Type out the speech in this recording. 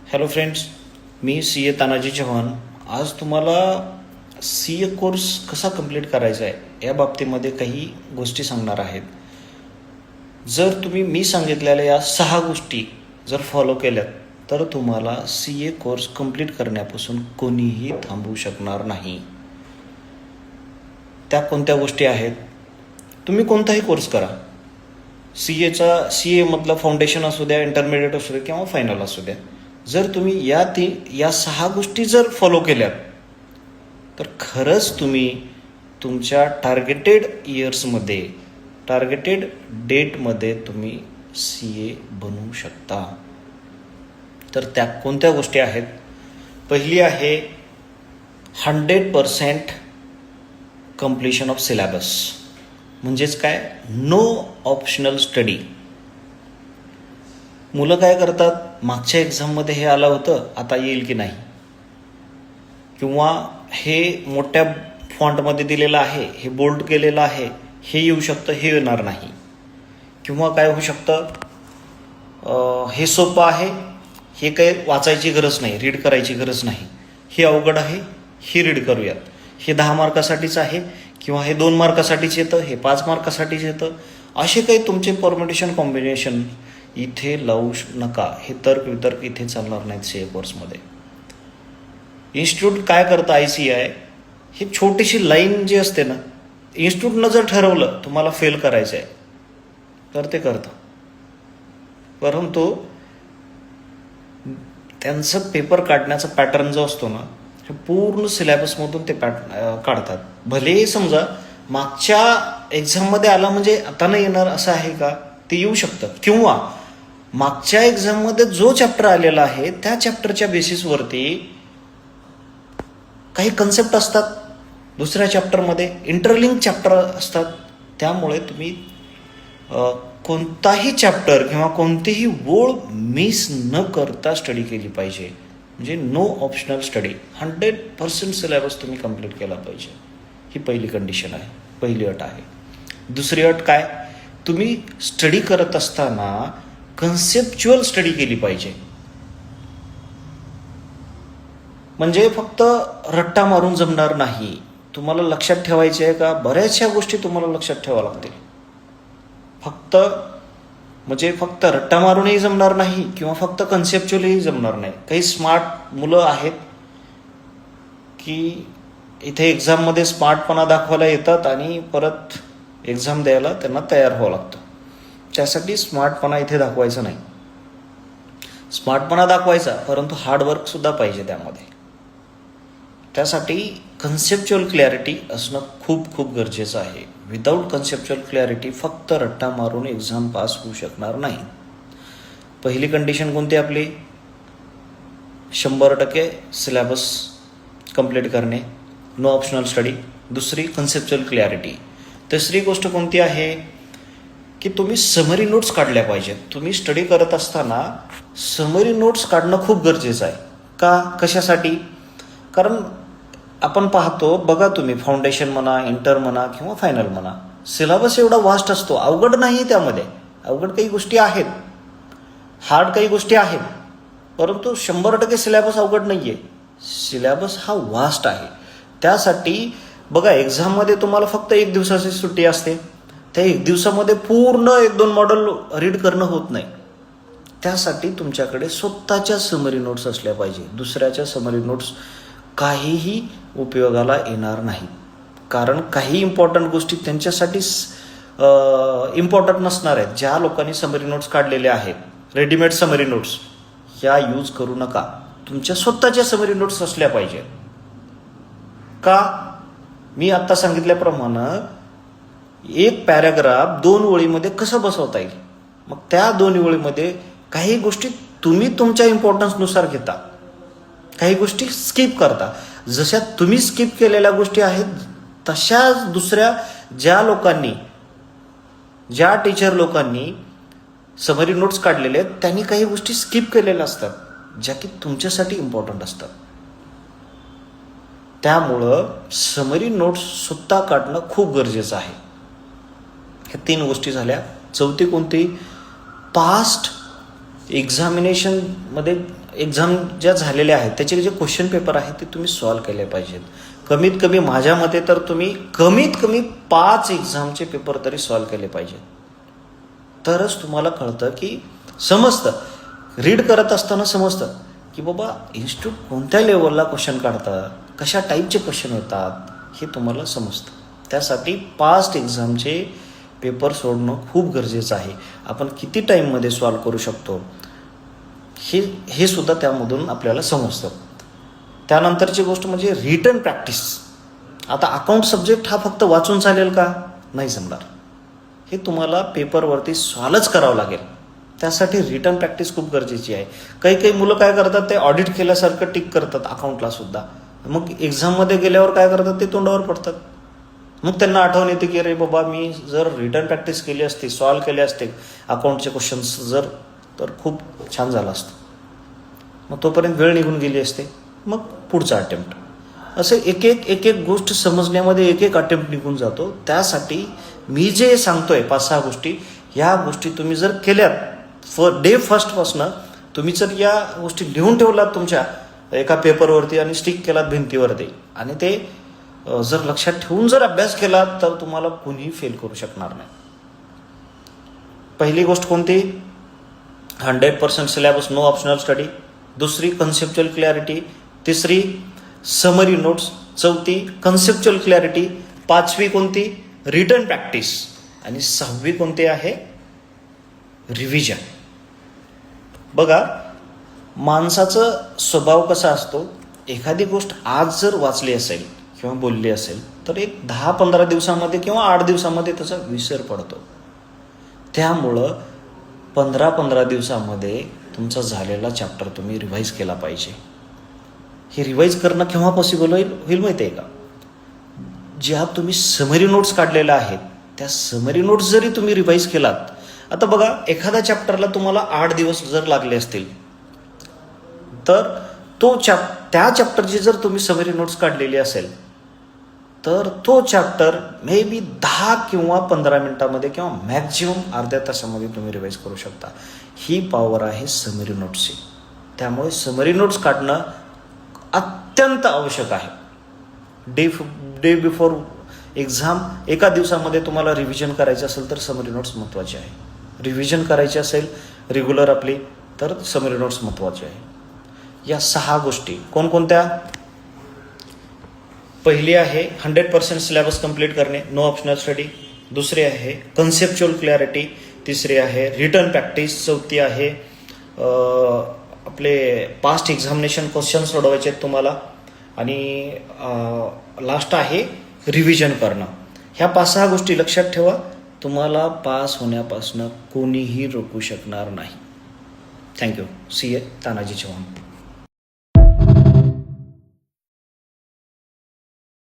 Hello friends, मी C ए तानाजी चव्हाण. आज तुम्हाला C ए course कसा कंप्लीट करायचा आहे या बाबतीमध्ये काही गोष्टी सांगणार आहेत. जर तुम्ही मी सांगितलेल्या या 6 गोष्टी जर फॉलो केल्यात तर तुम्हाला सी ए कोर्स कंप्लीट करण्यापासून कोणीही थांबवू शकणार नाही. त्या कोणत्या गोष्टी आहेत? तुम्ही कोणताही कोर्स करा, सी एमधलं फाउंडेशन असू द्या, इंटरमिडिएट असू द्या किंवा फायनल असू द्या. जर तुम्ही या 6 गोष्टी जर फॉलो केल्यात तर खरंच तुम्ही तुमच्या टार्गेटेड इयर्समध्ये, टार्गेटेड डेटमध्ये तुम्ही सी ए बनवू शकता. तर त्या कोणत्या गोष्टी आहेत? पहिली आहे 100% कंप्लिशन ऑफ सिलेबस. म्हणजेच काय? No optional study. मुलं काय करतात, मागच्या एक्झाममध्ये हे आलं होतं, आता येईल की नाही, किंवा हे मोठ्या फॉन्टमध्ये दिलेलं आहे, हे बोल्ड केलेलं आहे, हे येऊ शकतं, हे येणार नाही. किंवा काय होऊ शकतं, हे सोपं आहे, हे काही वाचायची गरज नाही, रीड करायची गरज नाही, हे अवघड आहे, हे रीड करूयात, हे 10 मार्कासाठीच आहे, किंवा हे 2 मार्कासाठीच येतं, हे 5 मार्कासाठीच येतं. असे काही तुमचे परम्युटेशन कॉम्बिनेशन इथे लावू नका. हे तर्क वितर्क इथे चालणार नाहीत सी ए कोर्समध्ये. इन्स्टिट्यूट काय करतं, ICI हे छोटीशी लाईन जी असते ना, इन्स्टिट्यूटनं जर ठरवलं तुम्हाला फेल करायचं आहे तर ते करतं, परंतु त्यांचं पेपर काढण्याचा पॅटर्न जो असतो ना, हे पूर्ण सिलेबसमधून ते काढतात. भलेही समजा मागच्या एक्झाममध्ये आला म्हणजे आता नाही येणार असं आहे का? ते येऊ शकतं. किंवा मागच्या एक्झाममध्ये जो चॅप्टर आलेला आहे त्या चॅप्टरच्या बेसिसवरती काही कन्सेप्ट असतात, दुसऱ्या चॅप्टरमध्ये इंटरलिंक चॅप्टर असतात. त्यामुळे तुम्ही कोणताही चॅप्टर किंवा कोणतीही ओळ मिस न करता स्टडी केली पाहिजे. म्हणजे नो ऑप्शनल स्टडी. 100% सिलेबस तुम्ही कंप्लीट केला पाहिजे. ही पहिली कंडिशन आहे, पहिली अट आहे. दुसरी अट काय? तुम्ही स्टडी करत असताना कन्सेप्च्युअल स्टडी केली पाहिजे. म्हणजे फक्त रट्टा मारून जमणार नाही. तुम्हाला लक्षात ठेवायचे आहे का? बऱ्याचशा गोष्टी तुम्हाला लक्षात ठेवाव्या लागतील. फक्त रट्टा मारूनही जमणार नाही किंवा फक्त कन्सेप्च्युअलही जमणार नाही. काही स्मार्ट मुलं आहेत की इथे एक्झाममध्ये स्मार्टपणा दाखवायला येतात आणि परत एक्झाम द्यायला त्यांना तयार व्हावं लागतं. त्यासाठी स्मार्टपणा इथे दाखवायचा नाही. स्मार्टपणा दाखवायचा, परंतु हार्डवर्कसुद्धा पाहिजे त्यामध्ये. त्यासाठी कन्सेप्च्युअल क्लॅरिटी असणं खूप खूप गरजेचं आहे. विदाऊट कन्सेप्च्युअल क्लॅरिटी फक्त रट्टा मारून एक्झाम पास होऊ शकणार नाही. पहिली कंडिशन कोणती आपली? 100% सिलेबस कंप्लीट करणे, नो ऑप्शनल स्टडी. दुसरी कन्सेप्च्युअल क्लॅरिटी. तिसरी गोष्ट कोणती आहे की तुम्ही समरी नोट्स काढल्या पाहिजेत. तुम्ही स्टडी करत असताना समरी नोट्स काढणं खूप गरजेचं आहे. का? कशासाठी? कारण आपण पाहतो, बघा तुम्ही, फाउंडेशन म्हणा, इंटर म्हणा किंवा फायनल म्हणा, सिलेबस एवढा वास्ट असतो. अवघड नाही त्यामध्ये, अवघड काही गोष्टी आहेत, हार्ड काही गोष्टी आहेत, परंतु 100% सिलेबस अवघड नाही आहे. सिलेबस हा वास्ट आहे. त्यासाठी बघा, एक्झाममध्ये तुम्हाला फक्त 1 दिवसाची सुट्टी असते. त्या 1 दिवसामध्ये पूर्ण 1-2 मॉडेल रीड करणं होत नाही. त्यासाठी तुमच्याकडे स्वतःच्या समरी नोट्स असल्या पाहिजे. दुसऱ्याच्या समरी नोट्स काहीही उपयोगाला येणार नाही. कारण काही इम्पॉर्टंट गोष्टी त्यांच्यासाठी इम्पॉर्टंट नसणार आहेत. ज्या लोकांनी समरी नोट्स काढलेले आहेत, रेडीमेड समरी नोट्स, ह्या यूज करू नका. तुमच्या स्वतःच्या समरी नोट्स असल्या पाहिजेत. का? मी आत्ता सांगितल्याप्रमाणे एक पॅराग्राफ 2 ओळीमध्ये कसं बसवता येईल. मग त्या 2 ओळीमध्ये काही गोष्टी तुम्ही तुमच्या इम्पॉर्टन्सनुसार घेता, काही गोष्टी स्किप करता. जशा तुम्ही स्किप केलेल्या गोष्टी आहेत तशाच दुसऱ्या ज्या टीचर लोकांनी समरी नोट्स काढलेले आहेत त्यांनी काही गोष्टी स्किप केलेल्या असतात, ज्या की तुमच्यासाठी इम्पॉर्टंट असतात. त्यामुळं समरी नोट्स स्वतः काढणं खूप गरजेचं आहे. ह्या 3 गोष्टी झाल्या. चौथी कोणती? पास्ट एक्झामिनेशनमध्ये एक्झाम ज्या झालेल्या आहेत त्याचे जे क्वेश्चन पेपर आहेत ते तुम्ही सॉल्व केले पाहिजेत. कमीत कमी माझ्या मते तर तुम्ही कमीत कमी 5 एक्झामचे पेपर तरी सॉल्व केले पाहिजेत. तरच तुम्हाला कळतं की समजतं, रीड करत असताना समजतं की बाबा इन्स्टिट्यूट कोणत्या लेवलला क्वेश्चन काढतात, कशा टाईपचे क्वेश्चन येतात हे तुम्हाला समजतं. त्यासाठी पास्ट एक्झामचे पेपर सोडणं खूप गरजेचं आहे. आपण किती टाईममध्ये सॉल्व करू शकतो हे सुद्धा त्यामधून आपल्याला समजतं. त्यानंतरची गोष्ट म्हणजे रिटन प्रॅक्टिस. आता अकाउंट सब्जेक्ट हा फक्त वाचून चालेल का? नाही जमणार. हे तुम्हाला पेपरवरती सॉल्वच करावं लागेल. त्यासाठी रिटन प्रॅक्टिस खूप गरजेची आहे. काही काही मुलं काय करतात, ते ऑडिट केल्यासारखं टिक करतात अकाउंटला सुद्धा. मग एक्झाममध्ये गेल्यावर काय करतात, ते तोंडावर पडतात. मग त्यांना आठवण येते की अरे बाबा मी जर रिटन प्रॅक्टिस केली असती, सॉल्व केले असते अकाउंटचे क्वेश्चन्स तर खूप छान झालं असतं. मग तोपर्यंत वेळ निघून गेली असते. मग पुढचा अटेम्प्ट. असं एक एक गोष्ट समजण्यामध्ये एक अटेम्प्ट निघून जातो. त्यासाठी मी जे सांगतोय 5-6 गोष्टी, ह्या गोष्टी तुम्ही जर केल्यात डे फर्स्टपासनं, तुम्ही जर या गोष्टी लिहून ठेवलात तुमच्या एका पेपरवरती आणि स्टिक केलात भिंतीवरती आणि ते जर लक्षात ठेवून जर अभ्यास केला तर तुम्हाला कुणीही फेल करू शकणार नाही. पहिली गोष्ट कोणती? 100% सिलेबस, नो ऑप्शनल स्टडी. दुसरी कन्सेप्च्युअल क्लॅरिटी. तिसरी समरी नोट्स. चौथी कन्सेप्च्युअल क्लॅरिटी. 5वी कोणती? Written practice. आणि 6वी कोणती आहे? रिव्हिजन. बघा माणसाचा स्वभाव कसा असतो, एखादी गोष्ट आज जर वाचली असेल किंवा बोलली असेल तर एक 10-15 दिवसामध्ये किंवा 8 दिवसामध्ये त्याचा विसर पडतो. त्यामुळं 15-15 दिवसामध्ये तुमचा झालेला चॅप्टर तुम्ही रिवाईज केला पाहिजे. हे रिवाईज करणं केव्हा पॉसिबल होईल माहिती आहे का? ज्या तुम्ही समरी नोट्स काढलेल्या आहेत त्या समरी नोट्स जरी तुम्ही रिवाईज केलात. आता बघा एखाद्या चॅप्टरला तुम्हाला 8 दिवस जर लागले असतील तर त्या चॅप्टरची जर तुम्ही समरी नोट्स काढलेली असेल तर तो चॅप्टर मे बी 10 किंवा 15 मिनिटामध्ये किंवा मॅक्झिमम अर्ध्या तासामध्ये तुम्ही रिवाईज करू शकता. ही पॉवर आहे समरी नोट्सची. त्यामुळे समरी नोट्स काढणं अत्यंत आवश्यक आहे. डे बिफोर एक्झाम एका दिवसामध्ये तुम्हाला रिव्हिजन करायचं असेल तर समरी नोट्स महत्त्वाचे आहे. रिव्हिजन करायची असेल रेग्युलर आपली तर समरी नोट्स महत्त्वाचे आहे. या 6 गोष्टी कोणकोणत्या? पहिली आहे 100% सिलेबस कंप्लीट करणे, नो ऑप्शनल स्टडी. दुसरी आहे कन्सेप्च्युअल क्लॅरिटी. तिसरी आहे रिटन प्रॅक्टिस. चौथी आहे आपले पास्ट एक्झामिनेशन क्वेश्चन सोडवायचे आहेत तुम्हाला. आणि लास्ट आहे रिव्हिजन करणं. ह्या 5-6 गोष्टी लक्षात ठेवा. तुम्हाला पास होण्यापासून कोणीही रोखू शकणार नाही. थँक्यू. सी ए तानाजी चव्हाण.